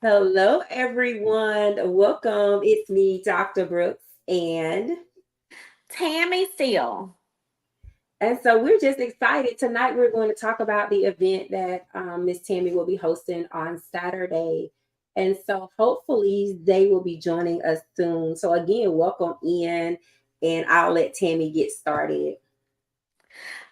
Hello, everyone. Welcome. It's me, Dr. Brooks, Tammy Steele. and so we're just excited. Tonight, we're going to talk about the event that Miss Tammy will be hosting on Saturday, and so hopefully they will be joining us soon. So again, welcome in, and I'll let Tammy get started.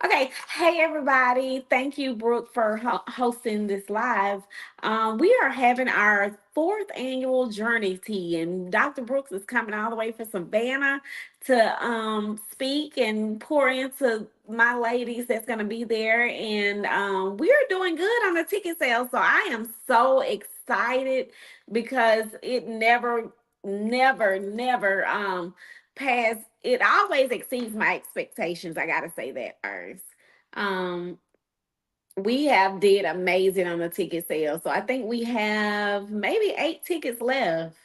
Okay, hey everybody. Thank you, Brooke, for hosting this live. We are having our fourth annual Journey Tea, and Dr. Brooks is coming all the way from Savannah to speak and pour into my ladies that's going to be there. And we are doing good on the ticket sales. So I am so excited because it never pass it always exceeds my expectations. I gotta say that first. um we have did amazing on the ticket sales, so I think we have maybe 8 tickets left.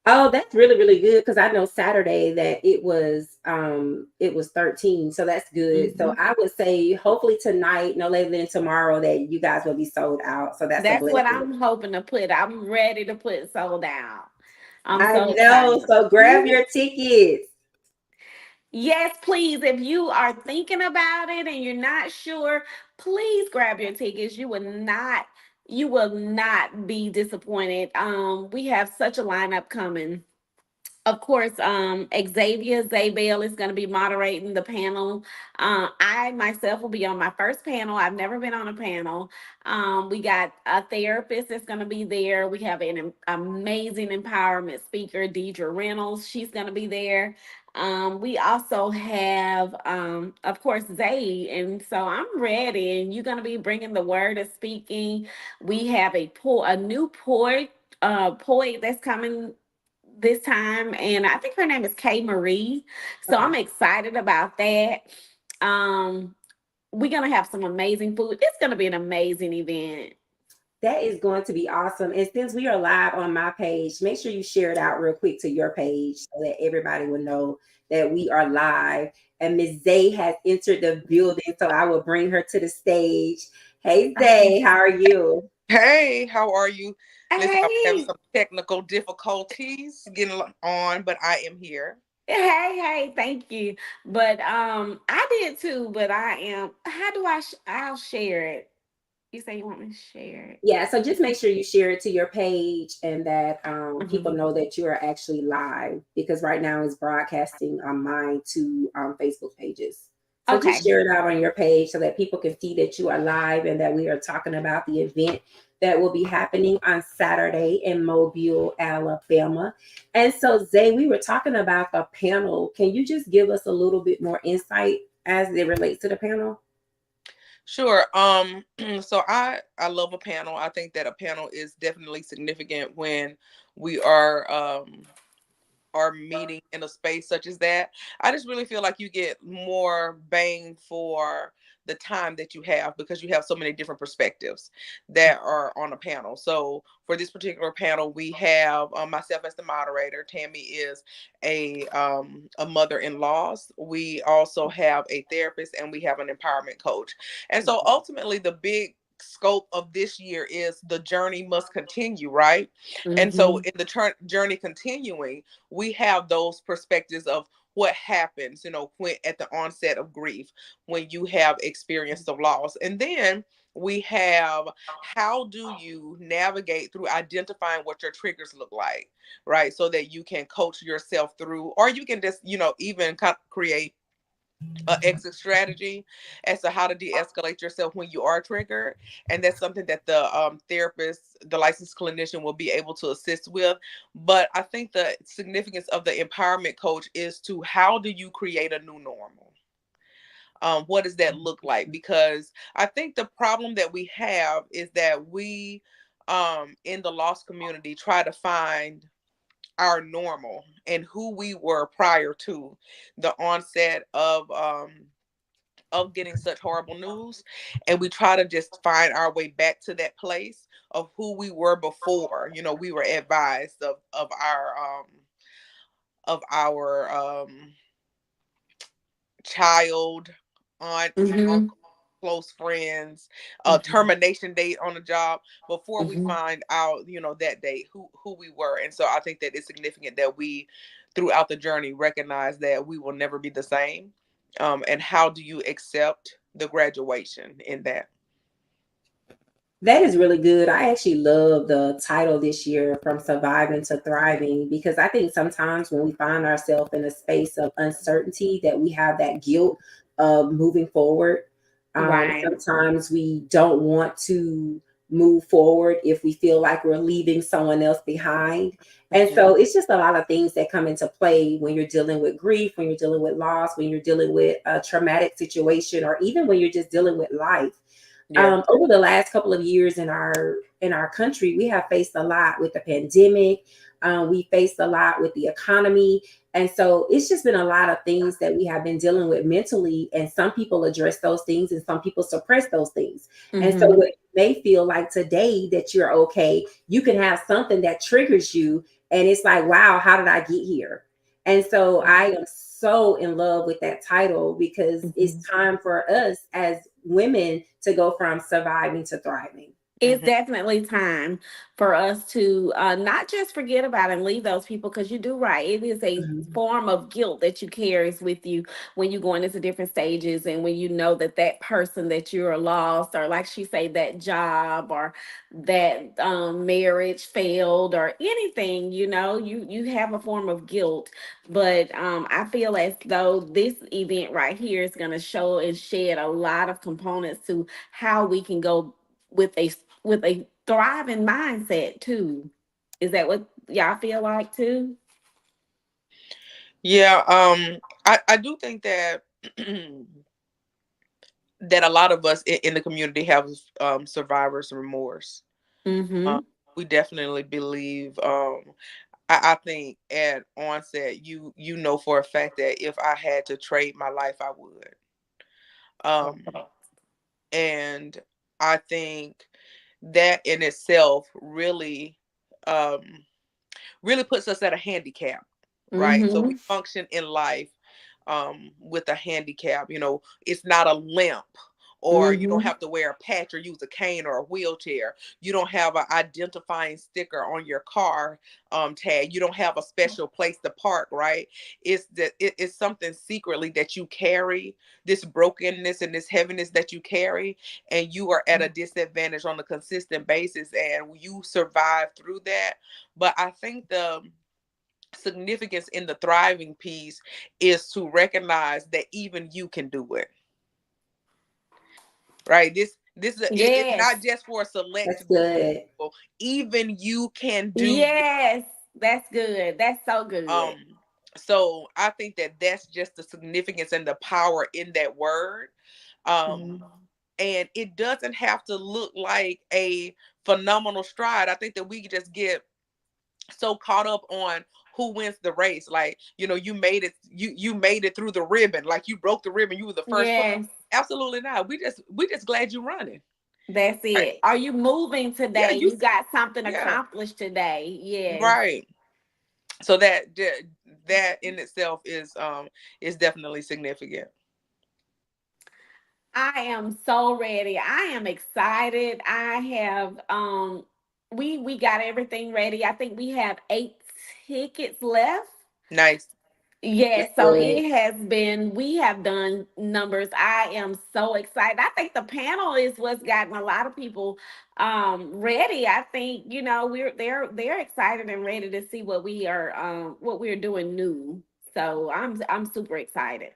Oh, that's really, really good because I know Saturday that it was 13. So that's good. So Mhm. I would say hopefully tonight, no later than tomorrow, that you guys will be sold out. So that's a That's what blessing. I'm hoping to put. I'm ready to put sold out. I'm I so know. excited. So grab your tickets. Yes, please. If you are thinking about it and you're not sure, please grab your tickets. You will not be disappointed. We have such a lineup coming. Of course, Xavier Zabel is going to be moderating the panel. I myself will be on my first panel. I've never been on a panel. We got a therapist that's going to be there. We have an amazing empowerment speaker, Deidre Reynolds. She's going to be there. We also have, of course, Zay. And so I'm ready. And you're going to be bringing the word of speaking. We have a new poet that's coming this time, and I think her name is Kay Marie. So Okay. I'm excited about that. Um, we're gonna have some amazing food. It's gonna be an amazing event. That is going to be awesome. And since we are live on my page, make sure you share it out real quick to your page so that everybody will know that we are live. And Miss Zay has entered the building, so I will bring her to the stage. Hey Zay, how are you? Hey, how are you? Listen, I'm having Hey, some technical difficulties getting on, but I am here. hey, thank you. But I did too. But I am. How do I'll share it. You say you want me to share it? Yeah, so just make sure you share it to your page and that people Mhm. know that you are actually live because right now it's broadcasting on mine to Facebook pages. So just Okay. share it out on your page so that people can see that you are live and that we are talking about the event that will be happening on Saturday in Mobile, Alabama. And so, Zay, we were talking about the panel. Can you just give us a little bit more insight as it relates to the panel? Sure. So I love a panel. I think that a panel is definitely significant when we are meeting in a space such as that. I just really feel like you get more bang for the time that you have because you have so many different perspectives that are on a panel. So for this particular panel, we have myself as the moderator. Tammy is a mother-in-laws. We also have a therapist and we have an empowerment coach. And so ultimately, the big scope of this year is the journey must continue, right? And so Mhm. in the journey continuing, we have those perspectives of what happens, when at the onset of grief, when you have experienced of loss. And then we have how do you navigate through identifying what your triggers look like, right? So that you can coach yourself through, or you can just, even create exit strategy as to how to de-escalate yourself when you are triggered. And that's something that the therapist, the licensed clinician, will be able to assist with. But I think the significance of the empowerment coach is to how do you create a new normal. What does that look like? Because I think the problem that we have is that we in the lost community try to find our normal and who we were prior to the onset of getting such horrible news, and we try to just find our way back to that place of who we were before, we were advised of our child, aunt, Mhm. uncle. close friends, Mhm. termination date on the job before we Mhm. find out, that day who we were. And so I think that it's significant that we, throughout the journey, recognize that we will never be the same. And how do you accept the graduation in that? That is really good. I actually love the title this year, From Surviving to Thriving, because I think sometimes when we find ourselves in a space of uncertainty, that we have that guilt of moving forward. Right. Sometimes we don't want to move forward if we feel like we're leaving someone else behind. And Mhm. so it's just a lot of things that come into play when you're dealing with grief, when you're dealing with loss, when you're dealing with a traumatic situation, or even when you're just dealing with life. Yeah. Over the last couple of years in our country, we have faced a lot with the pandemic. We faced a lot with the economy, and so it's just been a lot of things that we have been dealing with mentally. And some people address those things, and some people suppress those things. And so, Mhm. what you may feel like today that you're okay, you can have something that triggers you, and it's like, wow, how did I get here? And so I am so in love with that title because it's Mhm. time for us as women to go from surviving to thriving. It's Mhm. definitely time for us to not just forget about and leave those people, because you do right. It is a Mhm. form of guilt that you carries with you when you're going into different stages, and when you know that that person that you're lost, or like she say, that job or that marriage failed or anything, you have a form of guilt. But I feel as though this event right here is going to show and shed a lot of components to how we can go with a thriving mindset too. Is that what y'all feel like too? Yeah. I do think that that a lot of us in the community have survivor's remorse. Um, Mm-hmm. we definitely believe. I think at onset, you know for a fact that if I had to trade my life, I would. Um, and I think that in itself um, really puts us at a handicap, right? So we Mm-hmm. function in life with a handicap. It's not a limp, or you don't Mm-hmm. have to wear a patch or use a cane or a wheelchair. You don't have an identifying sticker on your car tag. You don't have a special place to park, right? It's that it's something secretly that you carry, this brokenness and this heaviness that you carry, and you are at a disadvantage on a consistent basis, and you survive through that. But I think the significance in the thriving piece is to recognize that even you can do it, right? It's Yes. not just for a select That's group of good. people. Even you can do it. Yes. That's good. That's so um good. so I think that that's just the significance and the power in that word. um Mhm. and it doesn't have to look like a phenomenal stride. I think that we just get so caught up on who wins the race. Like, you made it, you made it through the ribbon, like you broke the ribbon, you were the first one. Yes. Absolutely not. We just glad you're running. That's Right. it. Are you moving Yeah, today? You got something yeah, accomplished today. Yes. right. So that in itself is definitely significant. I am so ready. I am excited. I have we got everything ready. I think we have 8 tickets left. Nice. Yes, so Good. it has been, we have done numbers. I am so excited. I think the panel is what's gotten a lot of people ready. I think, they're excited and ready to see what we're doing new. So I'm super excited.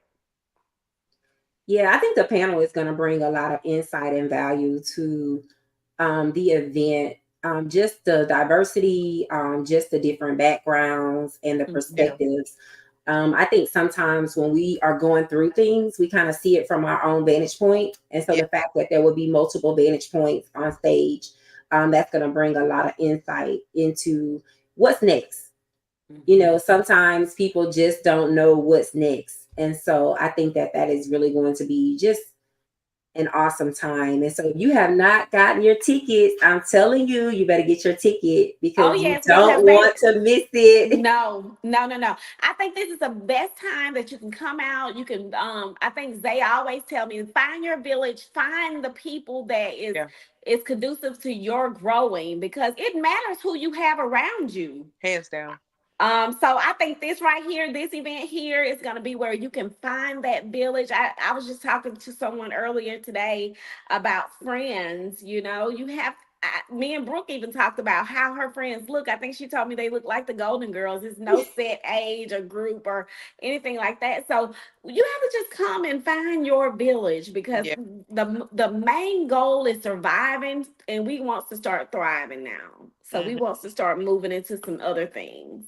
Yeah, I think the panel is going to bring a lot of insight and value to the event. Just the diversity, just the different backgrounds and the Mhm. perspectives. I think sometimes when we are going through things, we kind of see it from our own vantage point. And so Yeah. the fact that there will be multiple vantage points on stage, that's going to bring a lot of insight into what's next. Mhm. Sometimes people just don't know what's next. And so I think that that is really going to be just an awesome time. And so if you have not gotten your tickets, I'm telling you, you better get your ticket Oh because you yes, don't because they want to miss it. no, no, no, no. I think this is the best time that you can come out. You can I think they always tell me find your village, find the people that Yeah, is conducive to your growing because it matters who you have around you. hands down. So I think this right here, this event here is going to be where you can find that village. I was just talking to someone earlier today about friends. You know, you have, me and Brooke even talked about how her friends look. I think she told me they look like the Golden Girls. There's no set age or group or anything like that. So you have to just come and find your village because Yeah. the main goal is surviving and we want to start thriving now. So we Mhm. want to start moving into some other things.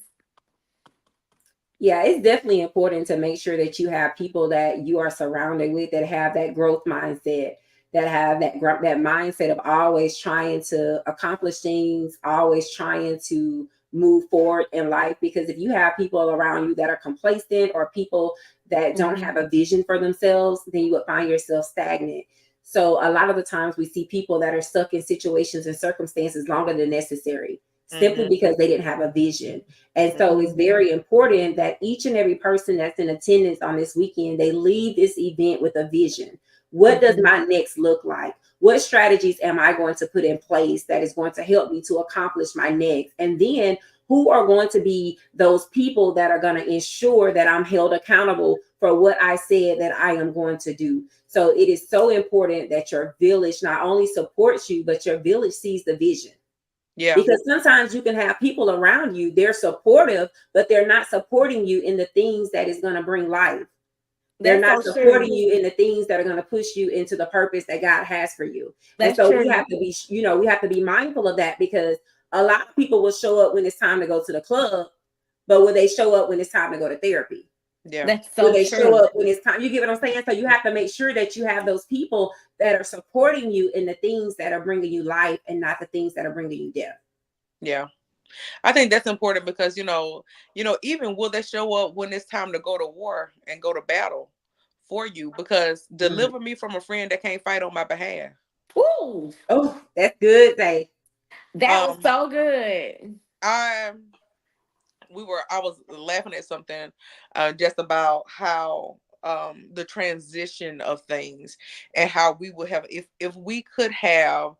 Yeah, it's definitely important to make sure that you have people that you are surrounded with that have that growth mindset, that have that mindset of always trying to accomplish things, always trying to move forward in life. Because if you have people around you that are complacent or people that don't have Mhm. a vision for themselves, then you would find yourself stagnant. So a lot of the times we see people that are stuck in situations and circumstances longer than necessary, simply Mhm. because they didn't have a vision. And so it's Mhm. very important that each and every person that's in attendance on this weekend, they leave this event with a vision. What does Mhm. my next look like? What strategies am I going to put in place that is going to help me to accomplish my next? And then who are going to be those people that are going to ensure that I'm held accountable for what I said that I am going to do? So it is so important that your village not only supports you, but your village sees the vision. Yeah. Because sometimes you can have people around you, they're supportive, but they're not supporting you in the things that is going to bring life. They're That's not so supporting true. you in the things that are going to push you into the purpose that God has for you. And That's so we true. have to be, we have to be mindful of that because a lot of people will show up when it's time to go to the club, but will they show up when it's time to go to therapy? Yeah. That's Will so they show true. up when it's time? You get what I'm saying? So you have to make sure that you have those people that are supporting you in the things that are bringing you life and not the things that are bringing you death. Yeah. I think that's important because even will they show up when it's time to go to war and go to battle for you? Because Mm. deliver me from a friend that can't fight on my behalf. Ooh, Oh, that's good, Zay. that was Um, so good. I I was laughing at something just about how the transition of things and how we would have if we could have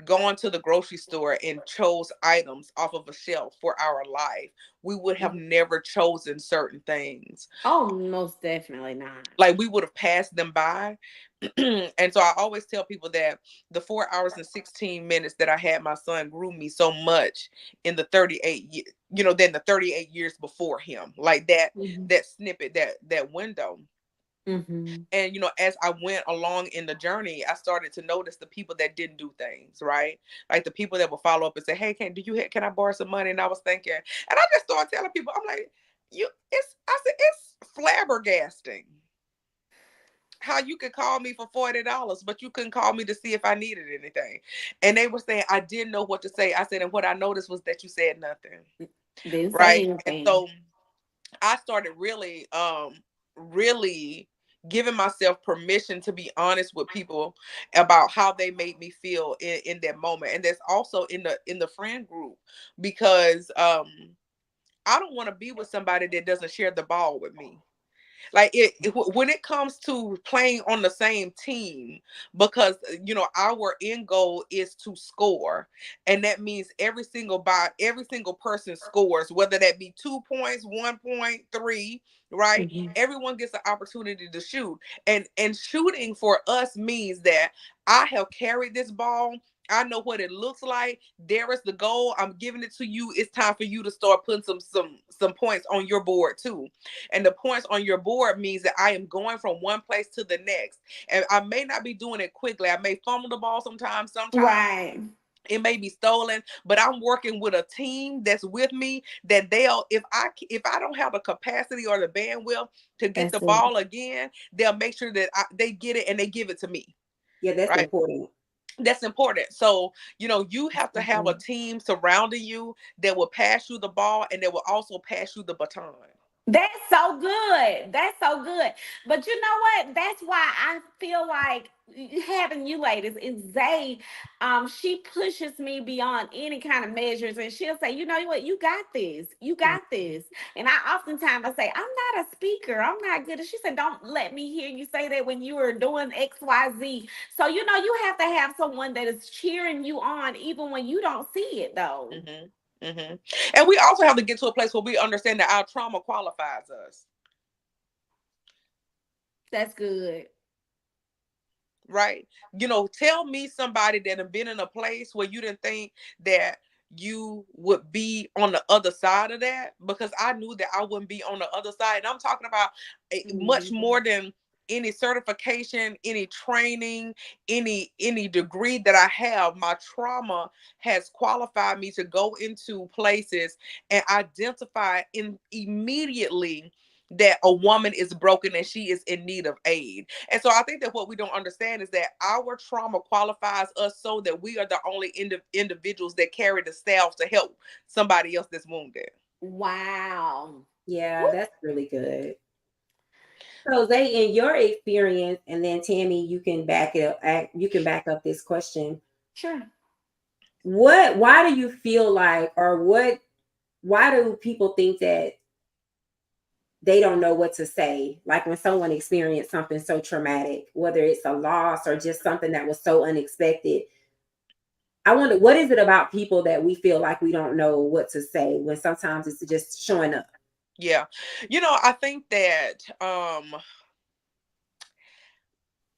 gone to the grocery store and chose items off of a shelf for our life, we would have Mhm. never chosen certain things. Oh, most definitely not. Like we would have passed them by. And so I always tell people that the 4 hours and 16 minutes that I had my son grew me so much in the 38 years before him. Like Mhm. that snippet, that window. Mhm. And as I went along in the journey, I started to notice the people that didn't do things right, like the people that would follow up and say, hey, can I borrow some money? And I was thinking, and I just started telling people, I'm like, I said it's flabbergasting how you could call me for $40 but you couldn't call me to see if I needed anything. And they were saying I didn't know what to say. I said, and what I noticed was that you said nothing. Didn't say Right. And anything. so I started really giving myself permission to be honest with people about how they made me feel in that moment. And that's also in the friend group, because I don't want to be with somebody that doesn't share the ball with me. Like when it comes to playing on the same team, because our end goal is to score, and that means every single person scores, whether that be 2 points, 1.3, right? Mhm. Everyone gets an opportunity to shoot, and shooting for us means that I have carried this ball. I know what it looks like. There is the goal. I'm giving it to you. It's time for you to start putting some points on your board too. And the points on your board means that I am going from one place to the next. And I may not be doing it quickly. I may fumble the ball sometimes. Sometimes Right. it may be stolen, but I'm working with a team that's with me, that they'll if I don't have the capacity or the bandwidth to get the That's it. ball again, they'll make sure that they get it and they give it to me. Yeah, that's Right. important. That's important. So, you have to have a Mhm. team surrounding you that will pass you the ball and that will also pass you the baton. That's so good. That's so good. But you know what? That's why I feel like having you ladies is Zay. She pushes me beyond any kind of measures, and she'll say, "You know what? You got this. You got this." And I oftentimes I say, "I'm not a speaker. I'm not good." And she said, "Don't let me hear you say that when you were doing X, Y, Z." So you know, you have to have someone that is cheering you on, even when you don't see it, though. Mm-hmm. Mm-hmm. And we also have to get to a place where we understand that our trauma qualifies us. That's good. Right? Tell me somebody that have been in a place where you didn't think that you would be on the other side of that, because I knew that I wouldn't be on the other side. And I'm talking about much more than any certification, any training, any degree that I have. My trauma has qualified me to go into places and identify immediately that a woman is broken and she is in need of aid. And so I think that what we don't understand is that our trauma qualifies us so that we are the only individuals that carry the staff to help somebody else that's wounded. Wow. Yeah, that's really good. So, Zay, in your experience, and then Tammy, you can back it up. You can back up this question. Sure. Why do you feel like, or why do people think that they don't know what to say? Like when someone experienced something so traumatic, whether it's a loss or just something that was so unexpected. I wonder, what is it about people that we feel like we don't know what to say when sometimes it's just showing up? Yeah. I think that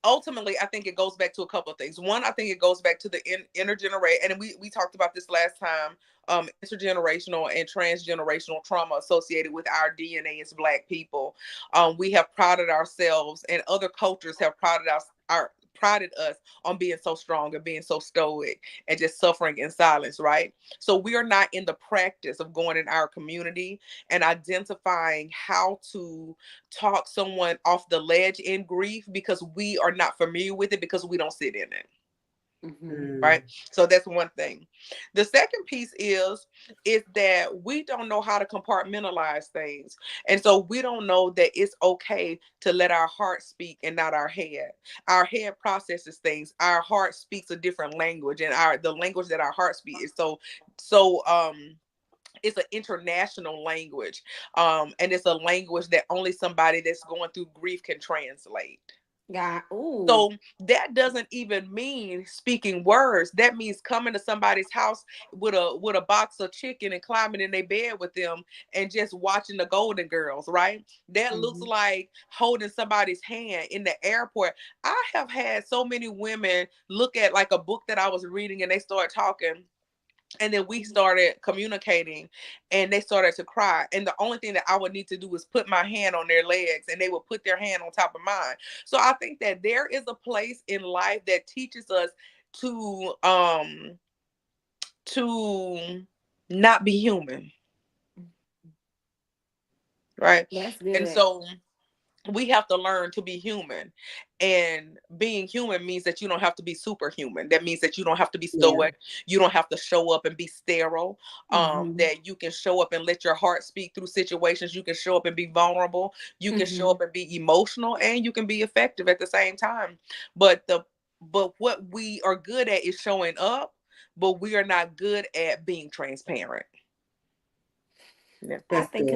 ultimately, I think it goes back to a couple of things. One, I think it goes back to the intergenerational, and we talked about this last time, intergenerational and transgenerational trauma associated with our DNA as Black people. We have prided ourselves, and other cultures have prided us on being so strong and being so stoic and just suffering in silence, right? So we are not in the practice of going in our community and identifying how to talk someone off the ledge in grief, because we are not familiar with it, because we don't sit in it. Right. So that's one thing. The second piece is that we don't know how to compartmentalize things. And so we don't know that it's okay to let our heart speak and not our head. Our head processes things. Our heart speaks a different language, and the language that our heart speaks is so it's an international language. And it's a language that only somebody that's going through grief can translate. Yeah. Ooh. So that doesn't even mean speaking words. That means coming to somebody's house with a box of chicken and climbing in their bed with them and just watching the Golden Girls, right? That looks like holding somebody's hand in the airport. I have had so many women look at like a book that I was reading and they start talking. And then we started communicating and they started to cry. And the only thing that I would need to do was put my hand on their legs and they would put their hand on top of mine. So I think that there is a place in life that teaches us to not be human. Right. That's good. And so we have to learn to be human, and being human means that you don't have to be superhuman. That means that you don't have to be stoic. You don't have to show up and be sterile. That you can show up and let your heart speak through situations. You can show up and be vulnerable. You can show up and be emotional, and you can be effective at the same time. But what we are good at is showing up, but we are not good at being transparent. Yeah, I think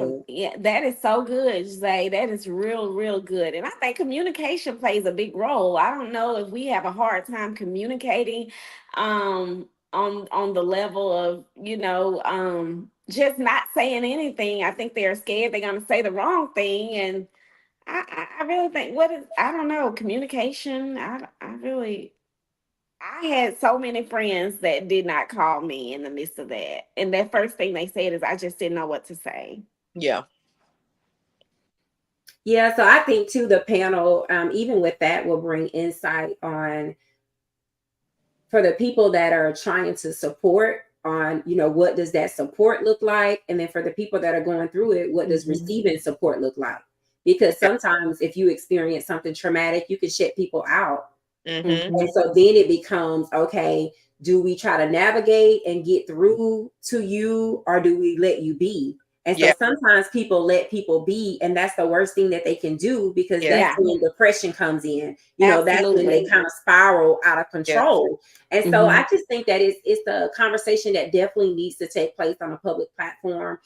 that is so good, Zay. That is real good. And I think communication plays a big role. I don't know if we have a hard time communicating on the level of, just not saying anything. I think they're scared they're gonna say the wrong thing. And I really think I don't know, communication. I had so many friends that did not call me in the midst of that. And that first thing they said is, I just didn't know what to say. Yeah. Yeah. So I think too, the panel, even with that, will bring insight on, for the people that are trying to support, on, what does that support look like? And then for the people that are going through it, what does receiving support look like? Because sometimes if you experience something traumatic, you can shut people out. And so then it becomes, okay, do we try to navigate and get through to you, or do we let you be? And so Yeah. sometimes people let people be, and that's the worst thing that they can do, because Yeah. that's Yeah, when depression comes in. You know, that's when they absolutely. kind of spiral out of Yeah. control. And so Mhm. I just think that it's a conversation that definitely needs to take place on a public platform,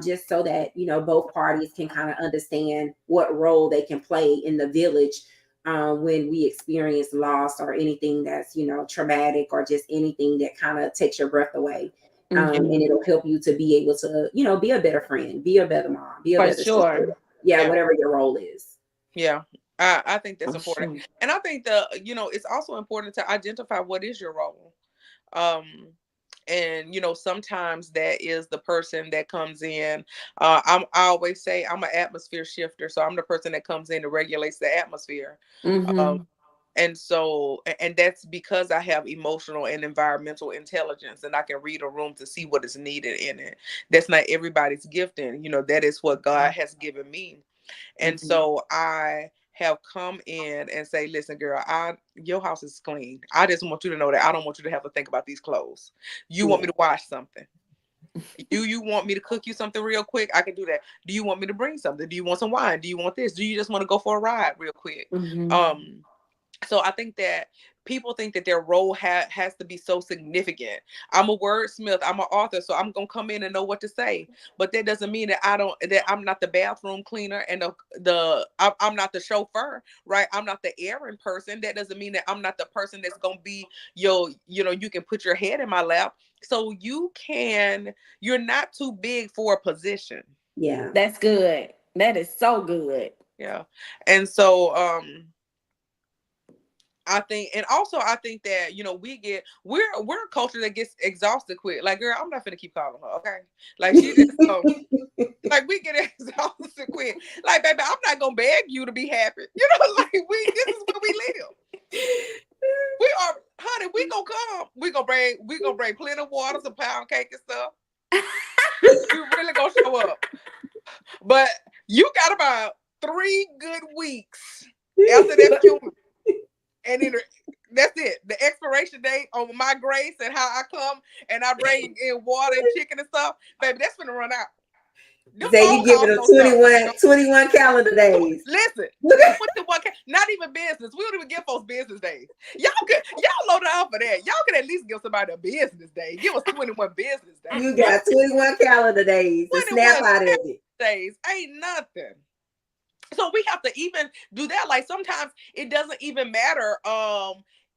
just so that, you know, both parties can kind of understand what role they can play in the village, when we experience loss or anything that's, you know, traumatic, or just anything that kind of takes your breath away. And Mhm. it'll help you to be able to, you know, be a better friend, be a better mom, be a For better sister. sure. Yeah, Yeah. whatever your role is. Yeah. I think that's For important. sure. And I think it's also important to identify what is your role. Um, and sometimes that is the person that comes in. I always say I'm an atmosphere shifter, so I'm the person that comes in and regulates the atmosphere. Um, Mhm. and that's because I have emotional and environmental intelligence, and I can read a room to see what is needed in it. That's not everybody's gifting. That is what God has given me. And Mhm. so I have come in and say, listen, girl, your house is clean. I just want you to know that I don't want you to have to think about these clothes. You want Yeah. me to wash something? Do you want me to cook you something real quick? I can do that. Do you want me to bring something? Do you want some wine? Do you want this? Do you just want to go for a ride real quick? Mhm. So I think that people think that their role has to be so significant. I'm a wordsmith, I'm an author, so I'm gonna come in and know what to say. But that doesn't mean that I'm not the bathroom cleaner and I'm not the chauffeur, right? I'm not the errand person. That doesn't mean that I'm not the person that's gonna be you can put your head in my lap. So you're not too big for a position. Yeah. That's good. That is so good. Yeah. And so I think, and also I think that we're a culture that gets exhausted quick. Like, girl, I'm not gonna keep calling her, okay? Like, she just like, we get exhausted quick. Like, baby, I'm not gonna beg you to be happy. Like, this is where we live. We are, honey. We gonna bring plenty of water, some pound cake and stuff. We really gonna show up. But you got about 3 good weeks after that funeral. And then that's it. The expiration date on my grace and how I come and I bring in water and chicken and stuff, baby, that's gonna run out. Them Say you phone give it calls a gonna start. 21 calendar days. Listen, 21, not even business. We don't even give folks business days. Y'all load it out for that. Y'all can at least give somebody a business day. Give us 21 business days. You got 21 calendar days to snap 21 out of it. days ain't nothing. So we have to even do that. Like, sometimes it doesn't even matter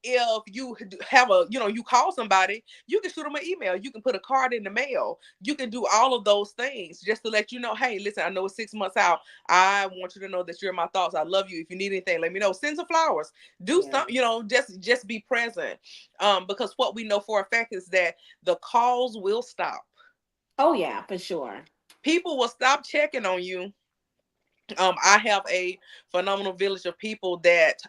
if you have you call somebody, you can shoot them an email, you can put a card in the mail, you can do all of those things just to let you know, hey, listen, I know it's 6 months out, I want you to know that you're in my thoughts, I love you, if you need anything, let me know, send some flowers, do something, just be present, because what we know for a fact is that the calls will stop. Oh yeah, for sure. People will stop checking on you. I have a phenomenal village of people that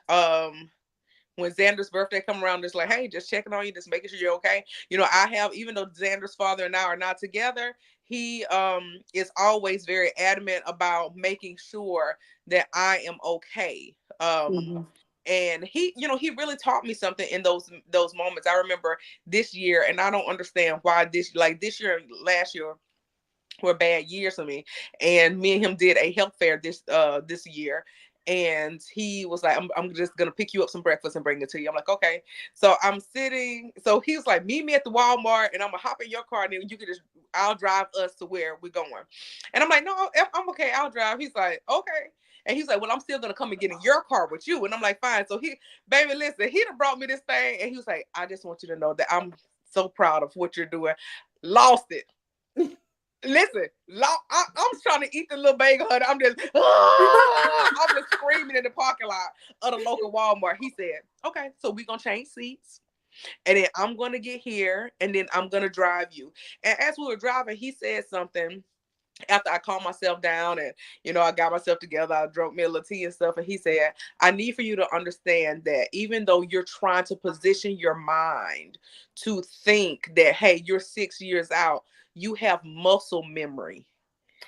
when Xander's birthday come around, it's like, hey, just checking on you, just making sure you're okay. I have, even though Xander's father and I are not together, he is always very adamant about making sure that I am okay. Mhm. And he really taught me something in those moments. I remember this year, and I don't understand why this year and last year were bad years for me. And me and him did a health fair this year. And he was like, I'm just gonna pick you up some breakfast and bring it to you. I'm like, okay. So I'm sitting. So he was like, meet me at the Walmart, and I'm gonna hop in your car, and then I'll drive us to where we're going. And I'm like, no, I'm okay. I'll drive. He's like, okay. And he's like, well, I'm still gonna come and get in your car with you. And I'm like, fine. So baby, listen, he done brought me this thing, and he was like, I just want you to know that I'm so proud of what you're doing. Lost it. Listen, I'm trying to eat the little bagel. I'm just screaming in the parking lot of the local Walmart. He said, okay, so we're going to change seats. And then I'm going to get here, and then I'm going to drive you. And as we were driving, he said something after I calmed myself down and, I got myself together. I drank me a little tea and stuff. And he said, I need for you to understand that even though you're trying to position your mind to think that, hey, you're 6 years out, you have muscle memory.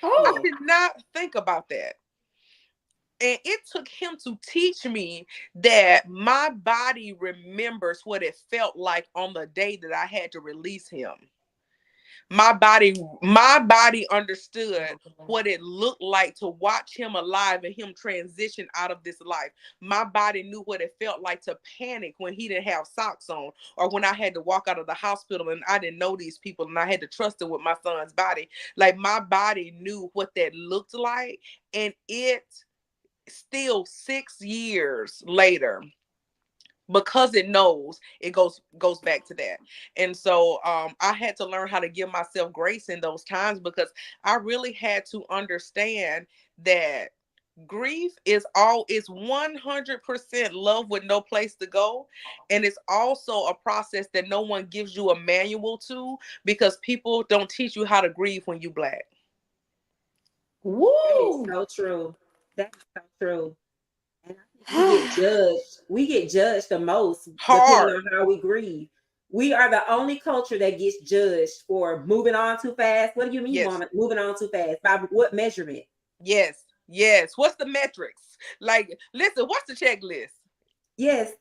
I Oh. did not think about that. And it took him to teach me that my body remembers what it felt like on the day that I had to release him. My body understood what it looked like to watch him alive and him transition out of this life. My body knew what it felt like to panic when he didn't have socks on, or when I had to walk out of the hospital and I didn't know these people and I had to trust it with my son's body. Like, my body knew what that looked like, and it still 6 years later, because it knows, it goes back to that. And so I had to learn how to give myself grace in those times, because I really had to understand that grief is 100% love with no place to go, and it's also a process that no one gives you a manual to, because people don't teach you how to grieve when you Black. That is Woo! so true. That is so true. And I think we get judged. We get judged the most depending Hard. on how we grieve. We are the only culture that gets judged for moving on too fast. What do you mean, Yes. woman, moving on too fast? By what measurement? Yes, what's the metrics? Like, listen, what's the checklist? Yes.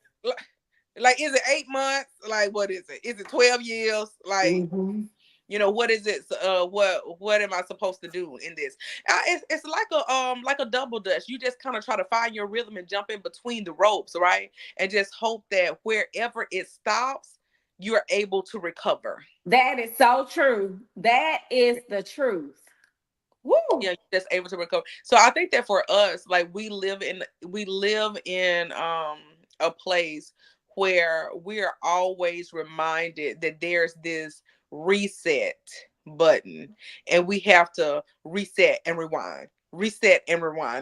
Like, is it 8 months? Like, what is it? Is it 12 years? Like, what is it? What am I supposed to do in this? It's like a double dutch. You just kind of try to find your rhythm and jump in between the ropes, right? And just hope that wherever it stops, you're able to recover. That is so true. That is the truth. Woo! Yeah, you're just able to recover. So I think that for us, like, we live in a place where we're always reminded that there's this reset button, and we have to reset and rewind.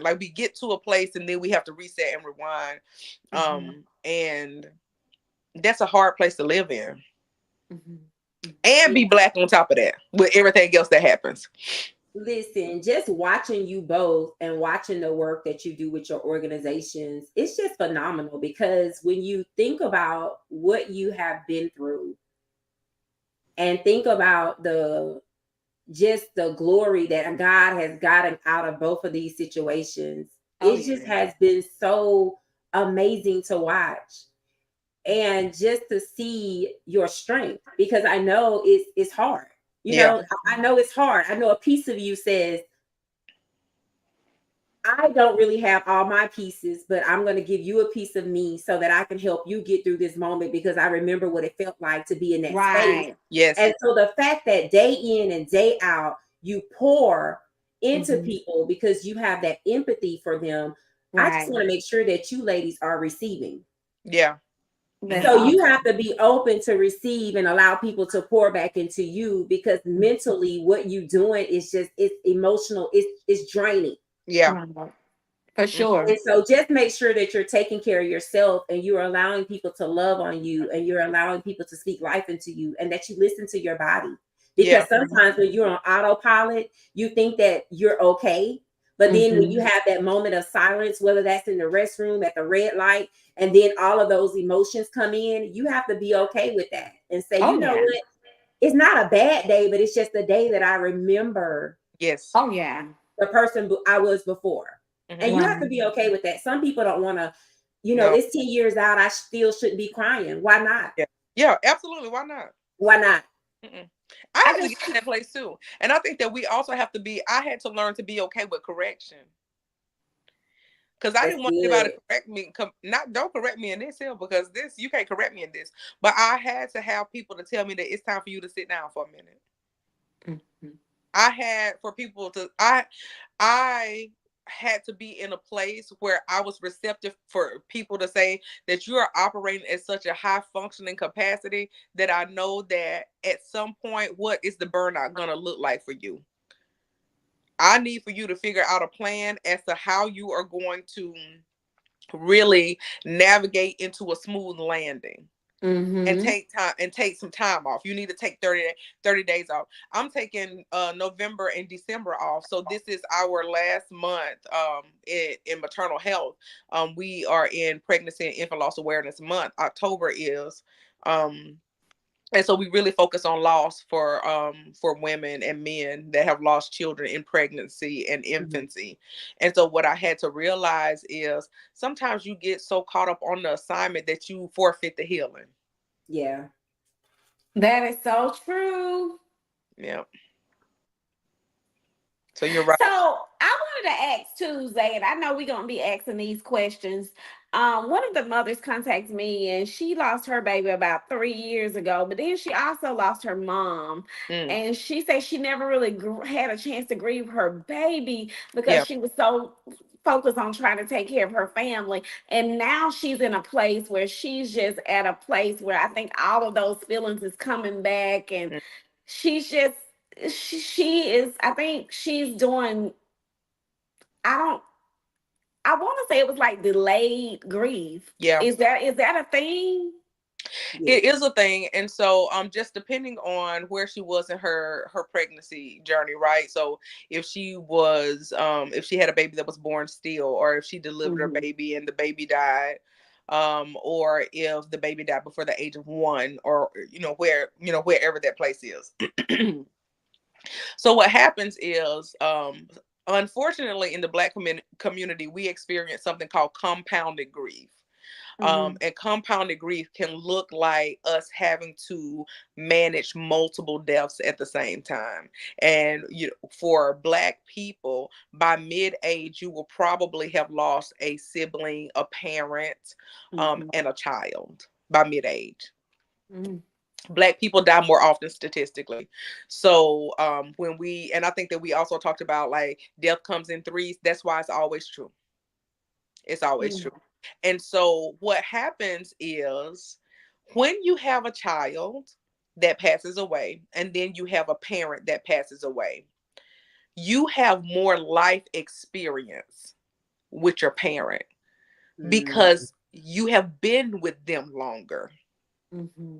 Like, we get to a place and then we have to reset and rewind. And that's a hard place to live in. And be Black on top of that, with everything else that happens. Listen, just watching you both and watching the work that you do with your organizations, it's just phenomenal, because when you think about what you have been through and think about the glory that God has gotten out of both of these situations, it just has been so amazing to watch. And just to see your strength, because I know it's hard. I know it's hard. I know a piece of you says, I don't really have all my pieces, but I'm going to give you a piece of me so that I can help you get through this moment, because I remember what it felt like to be in that space. Yes. And so the fact that day in and day out, you pour into people because you have that empathy for them. I just want to make sure that you ladies are receiving. Yeah. So you have to be open to receive and allow people to pour back into you, because mentally what you doing is just, it's emotional, it's draining. Yeah. For sure. And so just make sure that you're taking care of yourself, and you're allowing people to love on you, and you're allowing people to speak life into you, and that you listen to your body. Because sometimes when you're on autopilot, you think that you're okay. But then when you have that moment of silence, whether that's in the restroom, at the red light, and then all of those emotions come in, you have to be okay with that and say, you know what? It's not a bad day, but it's just the day that I remember. Yes. Oh, yeah. The person I was before. And you have to be okay with that. Some people don't want to, it's 10 years out, I still shouldn't be crying. Why not? Yeah, absolutely. Why not? Why not? I have to get to that place too. And I think that we also have to I had to learn to be okay with correction. Because I didn't want anybody to correct me. Don't correct me in this here, because you can't correct me in this. But I had to have people to tell me that it's time for you to sit down for a minute. I had had to be in a place where I was receptive for people to say that you are operating at such a high functioning capacity that I know that at some point, what is the burnout going to look like for you? I need for you to figure out a plan as to how you are going to really navigate into a smooth landing. And take some time off. You need to take 30 days off. I'm taking November and December off. So this is our last month in maternal health. We are in Pregnancy and Infant Loss Awareness Month. October is. And so we really focus on loss for women and men that have lost children in pregnancy and infancy. And so what I had to realize is sometimes you get so caught up on the assignment that you forfeit the healing. Yeah. That is so true. Yeah. So you're right. So I wanted to ask too, Zay, and I know we're gonna be asking these questions. One of the mothers contacted me, and she lost her baby about 3 years ago, but then she also lost her mom, Mm, and she said she never really had a chance to grieve her baby because yeah. she was so focused on trying to take care of her family. And now she's in a place where she's just at a place where I think all of those feelings is coming back, and Mm, she's just she is, I think she's doing, I don't, I want to say it was like delayed grief. yeah. Is that a thing? Yes. It is a thing, and so just depending on where she was in her pregnancy journey, right? So if she had a baby that was born still, or if she delivered her Mhm. baby and the baby died, or if the baby died before the age of 1, or wherever that place is. So what happens is, unfortunately, in the Black community, we experience something called compounded grief. Mm-hmm. And compounded grief can look like us having to manage multiple deaths at the same time. And for Black people, by mid-age, you will probably have lost a sibling, a parent, Mm-hmm. and a child by mid-age. Mm-hmm. Black people die more often statistically. So and I think that we also talked about, like, death comes in threes. That's why it's always true. It's always true. And so what happens is, when you have a child that passes away, and then you have a parent that passes away, you have more life experience with your parent Mhm. because you have been with them longer. Mm-hmm.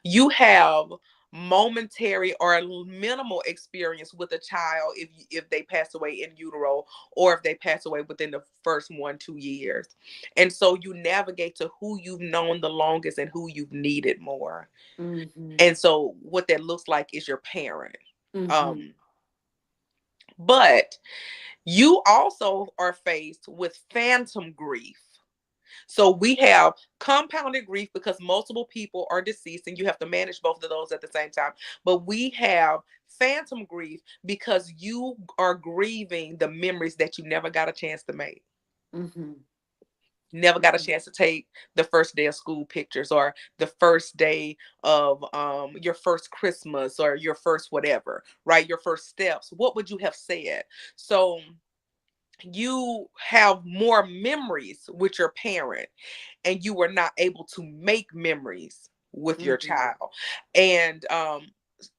You have momentary or minimal experience with a child if they pass away in utero, or if they pass away within the first 1-2 years. And so you navigate to who you've known the longest and who you've needed more. Mm-hmm. And so what that looks like is your parent. Mm-hmm. um but you also are faced with phantom grief. So we have compounded grief because multiple people are deceased, and you have to manage both of those at the same time. But we have phantom grief because you are grieving the memories that you never got a chance to make. Mm-hmm. Never got a chance to take the first day of school pictures, or the first day of your first Christmas, or your first whatever, right? Your first steps. What would you have said? So you have more memories with your parent, and you were not able to make memories with your Mm-hmm. child. And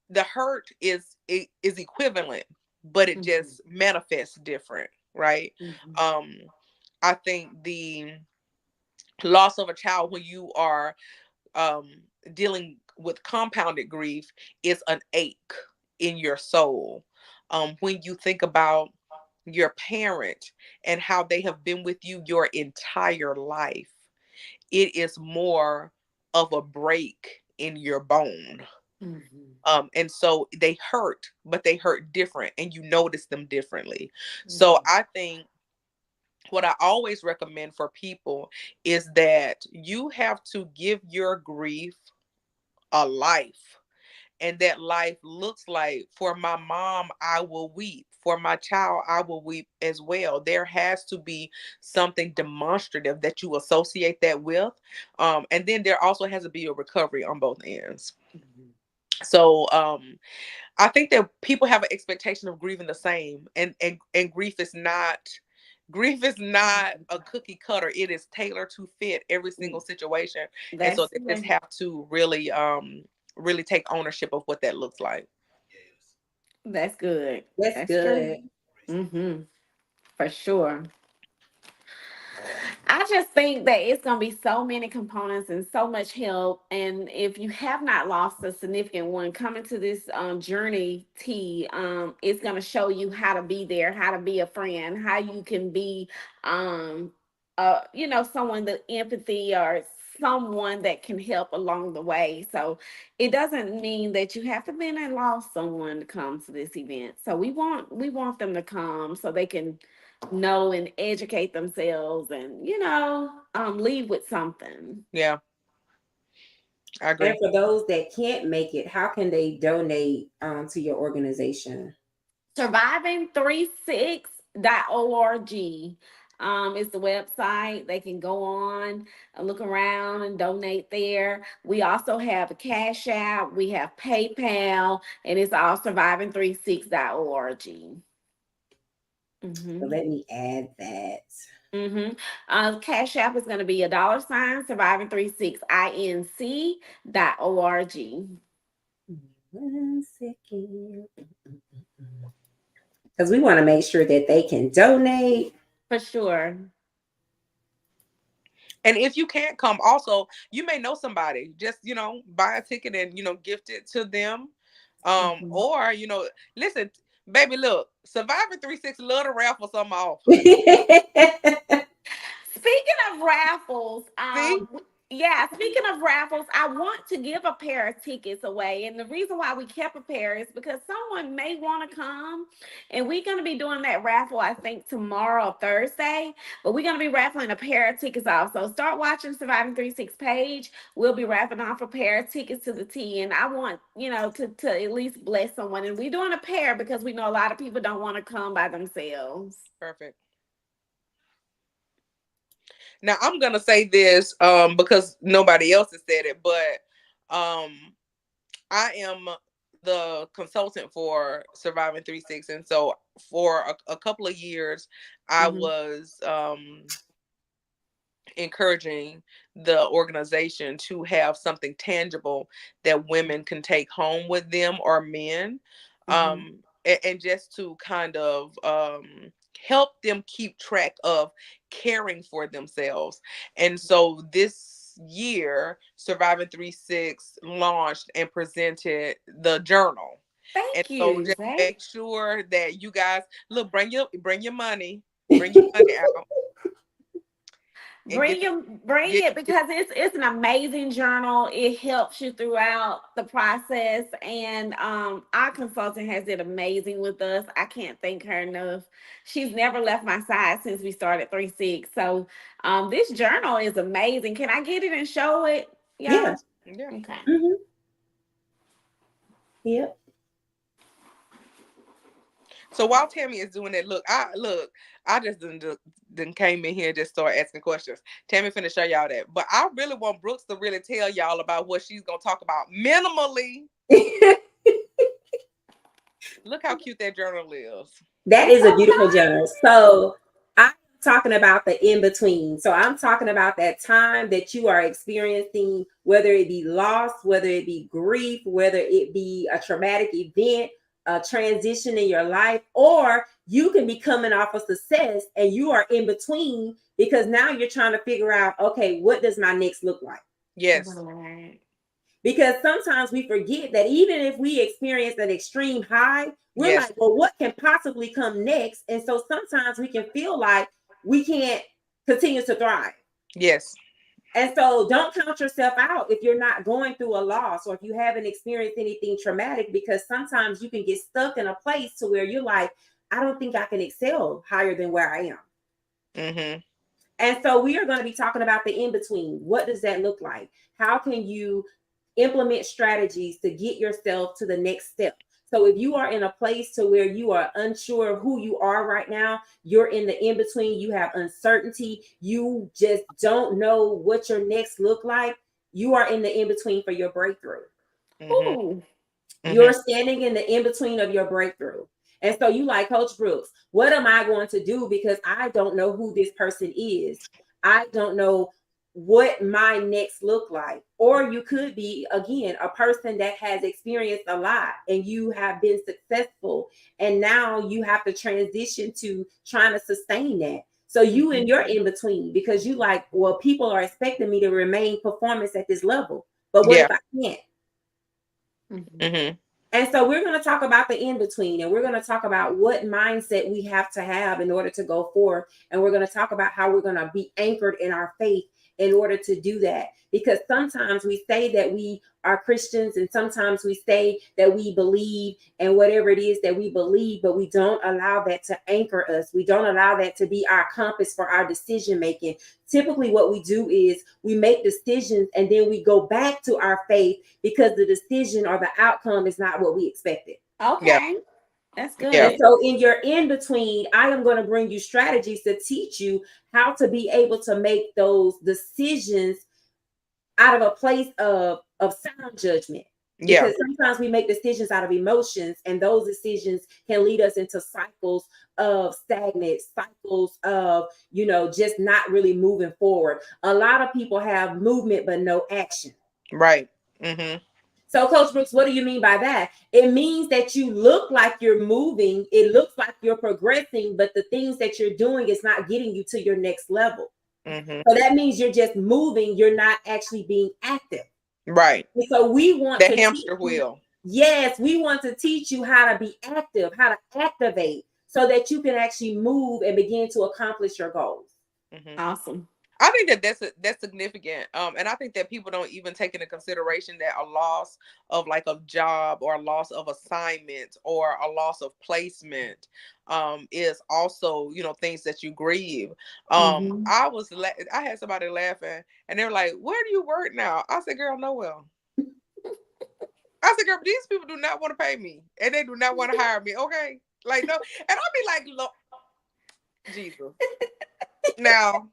the hurt is equivalent, but it Mm-hmm. just manifests different, right? Mm-hmm. um I think the loss of a child, when you are um dealing with compounded grief, is an ache in your soul. When you think about your parent and how they have been with you your entire life, it is more of a break in your bone. Mm-hmm. And so they hurt, but they hurt different, and you notice them differently. So Mm-hmm. I think what I always recommend for people is that you have to give your grief a life. And that life looks like, for my mom, I will weep. For my child, I will weep as well. There has to be something demonstrative that you associate that with. And then there also has to be a recovery on both ends. Mm-hmm. So I think that people have an expectation of grieving the same, and grief is not a cookie cutter. It is tailored to fit every single situation. And so That's they just right. have to really take ownership of what that looks like. That's good. That's That's true. good. Mm-hmm. For sure. I just think that it's going to be so many components and so much help. And if you have not lost a significant one, coming to this journey, it's going to show you how to be there, how to be a friend, how you can be, um, someone that empathy, or someone that can help along the way. So it doesn't mean that you have to be and lost someone to come to this event. So we want them to come so they can know and educate themselves, and leave with something. Yeah. I agree. And for those that can't make it, how can they donate to your organization? Surviving36.org is the website. They can go on and look around and donate there. We also have a Cash App, we have PayPal, and it's all surviving36.org. So Mm-hmm. let me add that. Mm-hmm. Cash App is going to be $, surviving36inc.org. 1 second. Because we want to make sure that they can donate. For sure. And if you can't come, also, you may know somebody. Just, buy a ticket and, gift it to them. Mhm. Or, listen, baby, look, Survivor 36 love to raffle something off. Speaking of raffles, See? speaking of raffles, I want to give a pair of tickets away. And the reason why we kept a pair is because someone may want to come. And we're going to be doing that raffle, I think, tomorrow or Thursday. But we're going to be raffling a pair of tickets off. So start watching Surviving 36 page. We'll be raffling off a pair of tickets to the T. And I want, to at least bless someone. And we're doing a pair because we know a lot of people don't want to come by themselves. Perfect. Now I'm gonna say this because nobody else has said it, but I am the consultant for Surviving 36, and so for a couple of years I Mhm. was encouraging the organization to have something tangible that women can take home with them, or men, Mhm. and just to kind of help them keep track of caring for themselves. And so this year, Surviving 36 launched and presented the journal. And Thank so you, just Zay. make sure that you guys look, bring your money out and Bring get it because it's an amazing journal. It helps you throughout the process, and our consultant has did amazing with us. I can't thank her enough. She's never left my side since we started 36. So this journal is amazing. Can I get it and show it, Yeah. y'all? yeah. Okay. Mm-hmm. Yep. So while Tammy is doing that, I just didn't came in here and just start asking questions. Tammy finna show y'all that, but I really want Brooks to really tell y'all about what she's gonna talk about minimally. Look how cute that journal is. That It's is a so beautiful journal. nice. So I'm talking about the in between. So I'm talking about that time that you are experiencing, whether it be loss, whether it be grief, whether it be a traumatic event, a transition in your life, or you can be coming off of success and you are in between because now you're trying to figure out, okay, what does my next look like? Yes. Right. Because sometimes we forget that even if we experience an extreme high, we're Yes. like, well, what can possibly come next? And so sometimes we can feel like we can't continue to thrive. Yes. And so don't count yourself out if you're not going through a loss or if you haven't experienced anything traumatic, because sometimes you can get stuck in a place to where you're like, I don't think I can excel higher than where I am. Mm-hmm. And so we are going to be talking about the in between. What does that look like? How can you implement strategies to get yourself to the next step? So if you are in a place to where you are unsure of who you are right now, you're in the in between, you have uncertainty, you just don't know what your next look like, you are in the in between for your breakthrough. Mm-hmm. Ooh. You're standing in the in between of your breakthrough. And so you like, Coach Brooks, what am I going to do? Because I don't know who this person is. I don't know what my next look like. Or you could be, again, a person that has experienced a lot and you have been successful. And now you have to transition to trying to sustain that. So you and you're in between because you like, well, people are expecting me to remain performance at this level. But what Yeah. if I can't? Mhm. Mm-hmm. And so we're going to talk about the in between, and we're going to talk about what mindset we have to have in order to go forth. And we're going to talk about how we're going to be anchored in our faith in order to do that. Because sometimes we say that we are Christians, and sometimes we say that we believe in whatever it is that we believe, but we don't allow that to anchor us. We don't allow that to be our compass for our decision making. Typically, what we do is we make decisions and then we go back to our faith because the decision or the outcome is not what we expected. Yeah. Okay. That's Yeah. And good. so, in your in between, I am going to bring you strategies to teach you how to be able to make those decisions out of a place of sound judgment. Yeah. Because sometimes we make decisions out of emotions, and those decisions can lead us into cycles of stagnant, cycles of, just not really moving forward. A lot of people have movement but no action. Right. Mm-hmm. So, Coach Brooks, what do you mean by that? It means that you look like you're moving, it looks like you're progressing, but the things that you're doing is not getting you to your next level. Mm-hmm. So that means you're just moving, you're not actually being active. Right. And so we want The to hamster wheel. yes, we want to teach you how to be active, how to activate so that you can actually move and begin to accomplish your goals. Mm-hmm. Awesome. I think that that's significant. And I think that people don't even take into consideration that a loss of like a job or a loss of assignment or a loss of placement is also, things that you grieve. Mhm. I had somebody laughing and they were like, "Where do you work now?" I said, "Girl, nowhere." I said, "Girl, these people do not want to pay me and they do not want to hire me." Okay. Like, no. And I'll be like, "Look, Jesus." Now,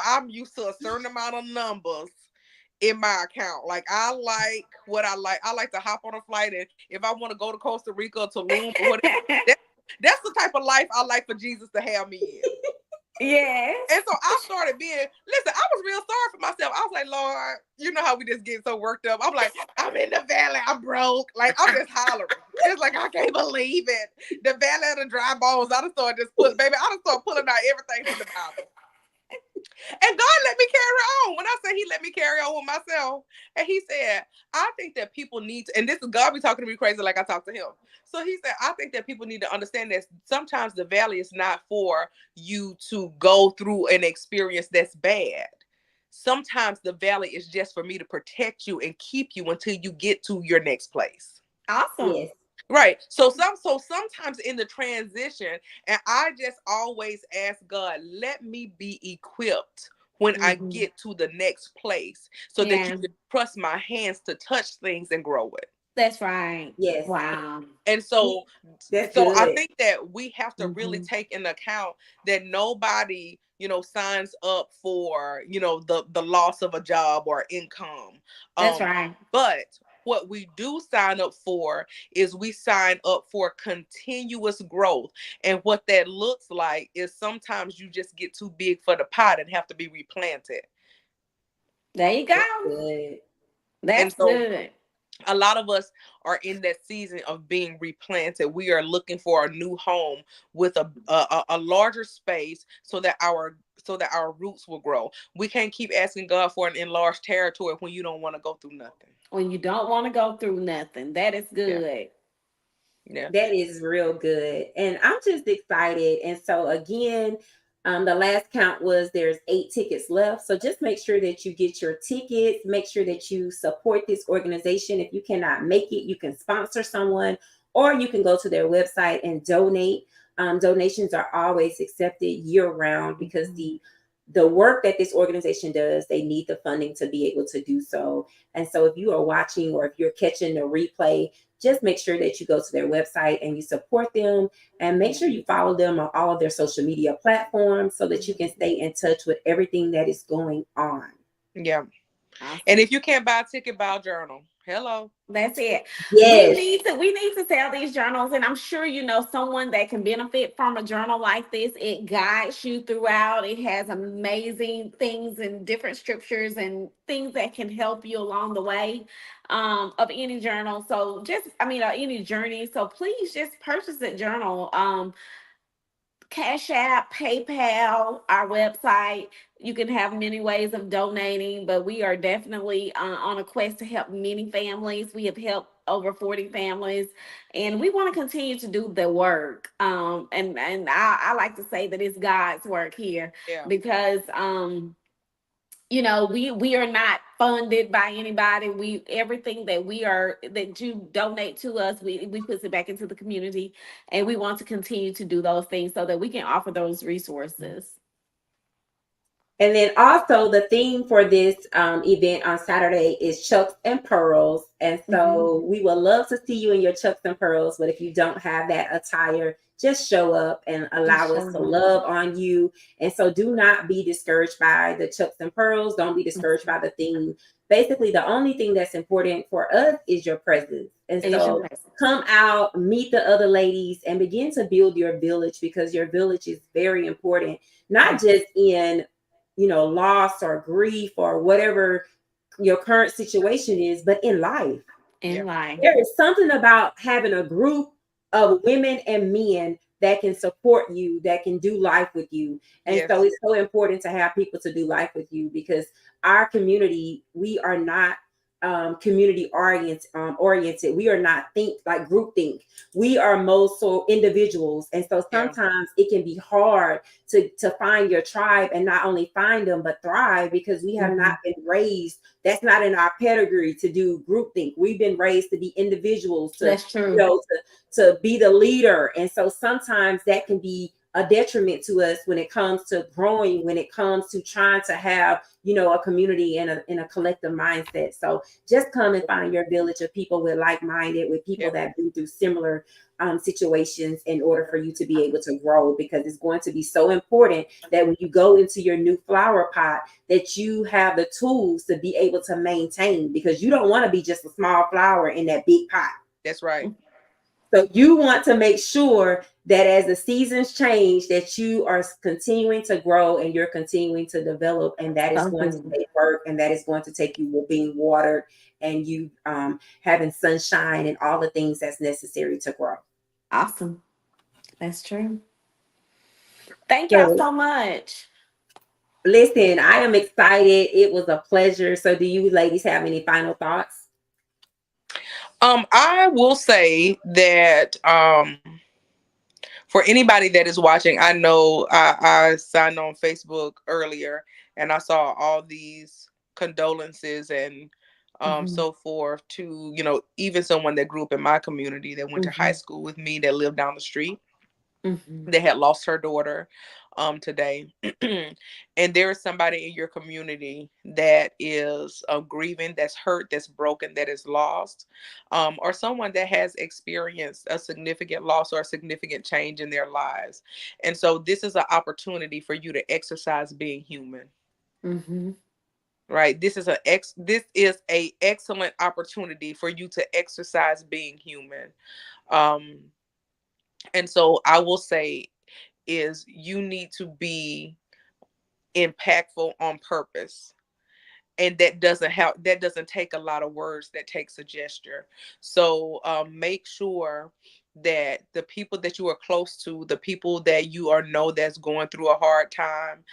I'm used to a certain amount of numbers in my account. Like, I like what I like. I like to hop on a flight, and if I want to go to Costa Rica or Tulum or whatever, that's the type of life I like for Jesus to have me in. Yes. And so I started listen, I was real sorry for myself. I was like, "Lord, you know how we just get so worked up." I'm like, "I'm in the valley, I'm broke." Like, I'm just hollering. It's like, I can't believe it. The valley of the dry bones. I just started pulling out everything from the Bible. And God let me carry on. When I say he let me carry on with myself, and he said, I think that people need to, and this is God be talking to me crazy like I talk to him. So he said, I think that people need to understand that sometimes the valley is not for you to go through an experience that's bad. Sometimes the valley is just for me to protect you and keep you until you get to your next place. Awesome. Yes. Right. So sometimes in the transition, and I just always ask God, let me be equipped when I get to the next place so that you Yeah. can trust my hands to touch things and grow it. That's right. Yes. Wow. And so That's I good. think that we have to really take into account that nobody, signs up for, the loss of a job or income. That's right. But what we do sign up for is we sign up for continuous growth. And what that looks like is sometimes you just get too big for the pot and have to be replanted. There you That's go. good. And That's so good. a lot of us are in that season of being replanted. We are looking for a new home with a larger space so that our roots will grow. We can't keep asking God for an enlarged territory when you don't want to go through nothing. When you don't want to go through nothing. That is good. Yeah. That is real good. And I'm just excited. And so, again, the last count was there's 8 tickets left. So just make sure that you get your tickets. Make sure that you support this organization. If you cannot make it, you can sponsor someone or you can go to their website and donate. Donations are always accepted year round because the work that this organization does, they need the funding to be able to do so. And so if you are watching or if you're catching the replay, just make sure that you go to their website and you support them, and make sure you follow them on all of their social media platforms so that you can stay in touch with everything that is going on. Yeah. Awesome. And if you can't buy a ticket, buy a journal. Hello. That's it. Yes. We need to sell these journals, and I'm sure you know someone that can benefit from a journal like this. It guides you throughout. It has amazing things and different scriptures and things that can help you along the way of any journal. So any journey. So please just purchase a journal. Cash App, PayPal, our website. You can have many ways of donating, but we are definitely on a quest to help many families. We have helped over 40 families, and we want to continue to do the work. And I like to say that it's God's work here Yeah. because you know, we are not funded by anybody. We everything that you donate to us, we put it back into the community, and we want to continue to do those things so that we can offer those resources. And then also the theme for this event on Saturday is Chucks and Pearls. And so we would love to see you in your Chucks and Pearls. But if you don't have that attire, just show up and allow us to love on you. And so do not be discouraged by the Chucks and Pearls. Don't be discouraged by the theme. Basically, the only thing that's important for us is your presence. And so come out, meet the other ladies, and begin to build your village, because your village is very important, not just in loss or grief or whatever your current situation is, but in life. There is something about having a group of women and men that can support you, that can do life with you. And so it's so important to have people to do life with you, because our community, we are not community oriented. We are not group think. We are most so individuals. And so sometimes it can be hard to find your tribe, and not only find them, but thrive, because we have not been raised. That's not in our pedigree to do group think. We've been raised to be individuals, to be the leader. And so sometimes that can be a detriment to us when it comes to growing, when it comes to trying to have, a community and a collective mindset. So just come and find your village of people with like-minded, with people that have been through similar situations, in order for you to be able to grow, because it's going to be so important that when you go into your new flower pot, that you have the tools to be able to maintain, because you don't want to be just a small flower in that big pot. That's right. So you want to make sure that as the seasons change, that you are continuing to grow and you're continuing to develop, and that is going to take work, and that is going to take you being watered, and you having sunshine and all the things that's necessary to grow. Awesome. That's true. Thank y'all so much. Listen, I am excited. It was a pleasure. So do you ladies have any final thoughts? I will say that for anybody that is watching, I know I signed on Facebook earlier, and I saw all these condolences and so forth to, even someone that grew up in my community, that went to high school with me, that lived down the street, that had lost her daughter today. And there is somebody in your community that is grieving, that's hurt, that's broken, that is lost, or someone that has experienced a significant loss or a significant change in their lives. And so this is an opportunity for you to exercise being human. Right. This is a excellent opportunity for you to exercise being human. And so I will say is you need to be impactful on purpose. And that doesn't take a lot of words, that takes a gesture. So make sure that the people that you are close to, the people that you know that's going through a hard time,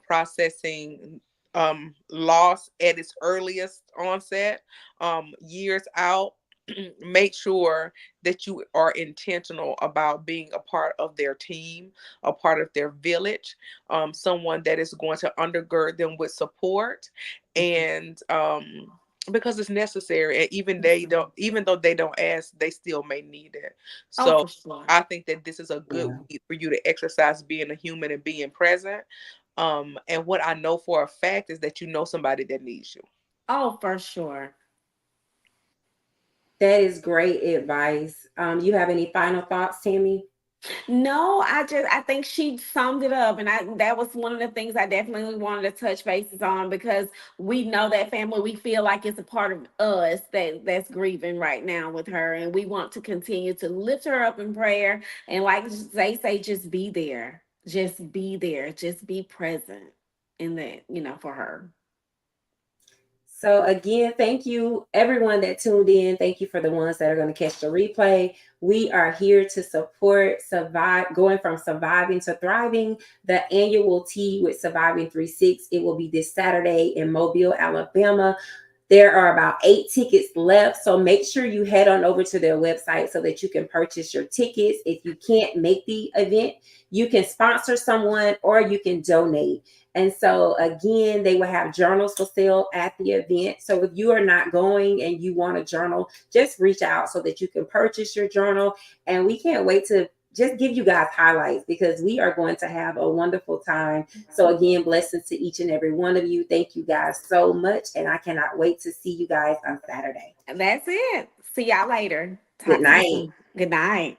processing loss at its earliest onset, years out, make sure that you are intentional about being a part of their team, a part of their village, someone that is going to undergird them with support, and because it's necessary. And even though they don't ask, they still may need it. So I think that this is a good week for you to exercise being a human and being present. And what I know for a fact is that you know somebody that needs you. Oh, for sure. That is great advice. You have any final thoughts, Tammy? No, I think she summed it up, and that was one of the things I definitely wanted to touch bases on, because we know that family, we feel like it's a part of us that's grieving right now with her, and we want to continue to lift her up in prayer, and like they say, just be there, just be present in that, for her. So again, thank you everyone that tuned in. Thank you for the ones that are going to catch the replay. We are here to support going from surviving to thriving, the annual tea with Surviving 3-6. It will be this Saturday in Mobile, Alabama. There are about 8 tickets left. So make sure you head on over to their website so that you can purchase your tickets. If you can't make the event, you can sponsor someone or you can donate. And so again, they will have journals for sale at the event. So if you are not going and you want a journal, just reach out so that you can purchase your journal. And we can't wait to just give you guys highlights because we are going to have a wonderful time. So again, blessings to each and every one of you. Thank you guys so much. And I cannot wait to see you guys on Saturday. That's it. See y'all later. Good Talk to you night. soon. Good night.